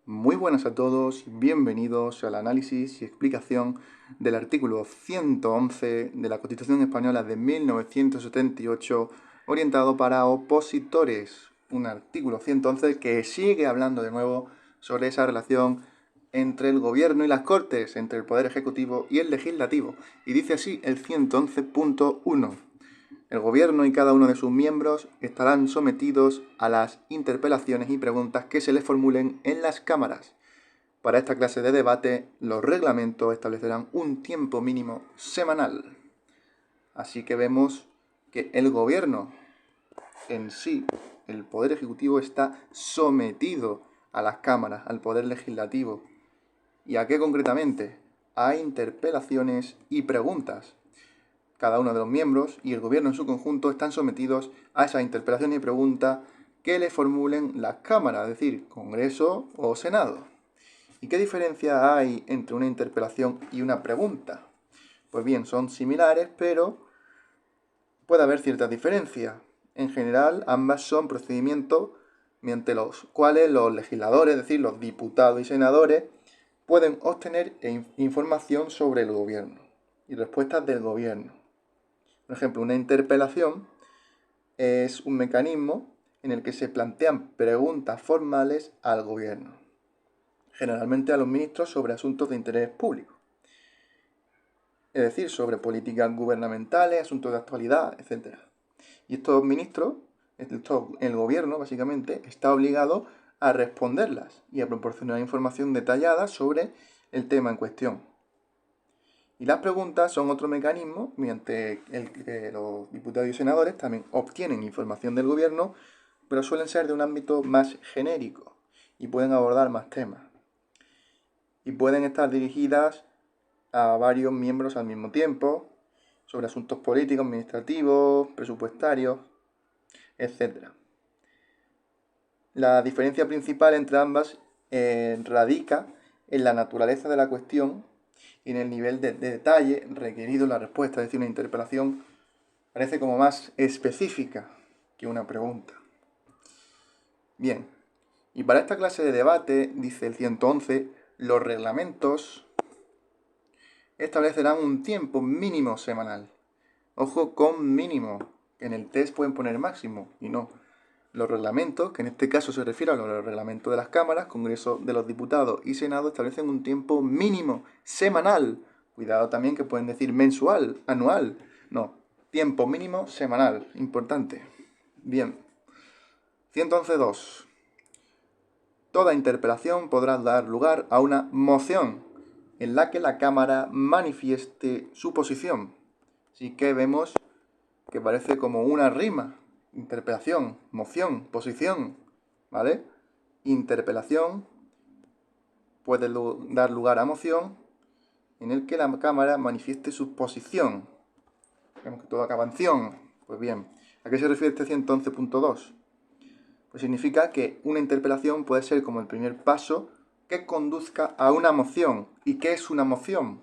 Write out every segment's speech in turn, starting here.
Muy buenas a todos, bienvenidos al análisis y explicación del artículo 111 de la Constitución Española de 1978, orientado para opositores. Un artículo 111 que sigue hablando de nuevo sobre esa relación entre el gobierno y las Cortes, entre el Poder Ejecutivo y el Legislativo. Y dice así el 111.1. El gobierno y cada uno de sus miembros estarán sometidos a las interpelaciones y preguntas que se les formulen en las cámaras. Para esta clase de debate, los reglamentos establecerán un tiempo mínimo semanal. Así que vemos que el gobierno en sí, el Poder Ejecutivo, está sometido a las cámaras, al Poder Legislativo. ¿Y a qué concretamente? A interpelaciones y preguntas. Cada uno de los miembros y el gobierno en su conjunto están sometidos a esa interpelación y pregunta que le formulen las cámaras, es decir, Congreso o Senado. ¿Y qué diferencia hay entre una interpelación y una pregunta? Pues bien, son similares, pero puede haber ciertas diferencias. En general, ambas son procedimientos mediante los cuales los legisladores, es decir, los diputados y senadores, pueden obtener información sobre el gobierno y respuestas del gobierno. Por ejemplo, una interpelación es un mecanismo en el que se plantean preguntas formales al gobierno, generalmente a los ministros sobre asuntos de interés público, es decir, sobre políticas gubernamentales, asuntos de actualidad, etc. Y estos ministros, el gobierno básicamente, está obligado a responderlas y a proporcionar información detallada sobre el tema en cuestión. Y las preguntas son otro mecanismo mediante el que los diputados y senadores también obtienen información del gobierno, pero suelen ser de un ámbito más genérico y pueden abordar más temas. Y pueden estar dirigidas a varios miembros al mismo tiempo, sobre asuntos políticos, administrativos, presupuestarios, etc. La diferencia principal entre ambas radica en la naturaleza de la cuestión y en el nivel de detalle requerido en la respuesta. Es decir, una interpelación parece como más específica que una pregunta. Bien, y para esta clase de debate, dice el 111, los reglamentos establecerán un tiempo mínimo semanal. Ojo con mínimo, que en el test pueden poner máximo, y no. Los reglamentos, que en este caso se refiere a los reglamentos de las cámaras, Congreso de los Diputados y Senado, establecen un tiempo mínimo semanal. Cuidado también que pueden decir mensual, anual. No, tiempo mínimo semanal. Importante. Bien. 111.2. Toda interpelación podrá dar lugar a una moción en la que la Cámara manifieste su posición. Así que vemos que parece como una rima. Interpelación, moción, posición, ¿vale? Interpelación puede dar lugar a moción en el que la Cámara manifieste su posición. Vemos que todo acaba en ción. Pues bien, ¿a qué se refiere este 111.2? Pues significa que una interpelación puede ser como el primer paso que conduzca a una moción. ¿Y qué es una moción?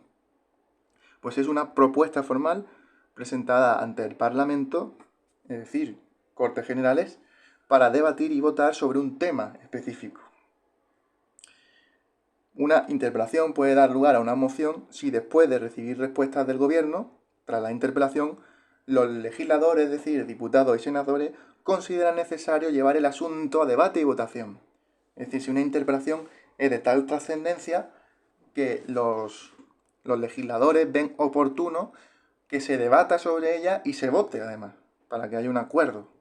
Pues es una propuesta formal presentada ante el Parlamento, es decir, Cortes Generales, para debatir y votar sobre un tema específico. Una interpelación puede dar lugar a una moción si después de recibir respuestas del gobierno, tras la interpelación, los legisladores, es decir, diputados y senadores, consideran necesario llevar el asunto a debate y votación. Es decir, si una interpelación es de tal trascendencia que los legisladores ven oportuno que se debata sobre ella y se vote además, para que haya un acuerdo.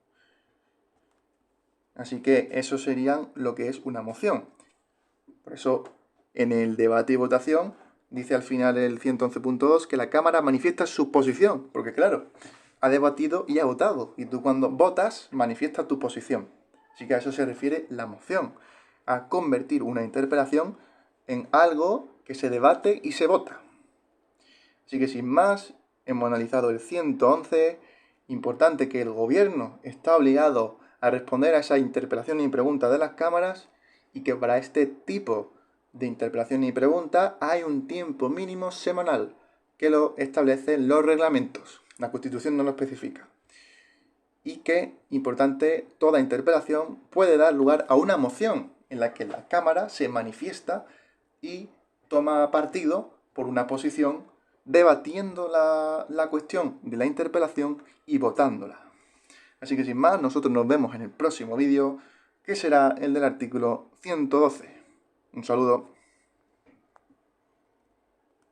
Así que eso sería lo que es una moción. Por eso, en el debate y votación, dice al final el 111.2 que la Cámara manifiesta su posición, porque claro, ha debatido y ha votado, y tú cuando votas manifiestas tu posición. Así que a eso se refiere la moción, a convertir una interpelación en algo que se debate y se vota. Así que sin más, hemos analizado el 111. Importante que el gobierno está obligado a responder a esa interpelación y pregunta de las cámaras y que para este tipo de interpelación y pregunta hay un tiempo mínimo semanal que lo establecen los reglamentos. La Constitución no lo especifica. Y que, importante, toda interpelación puede dar lugar a una moción. en la que la Cámara se manifiesta y toma partido por una posición, debatiendo la cuestión de la interpelación y votándola. Así que sin más, nosotros nos vemos en el próximo vídeo, que será el del artículo 112. Un saludo.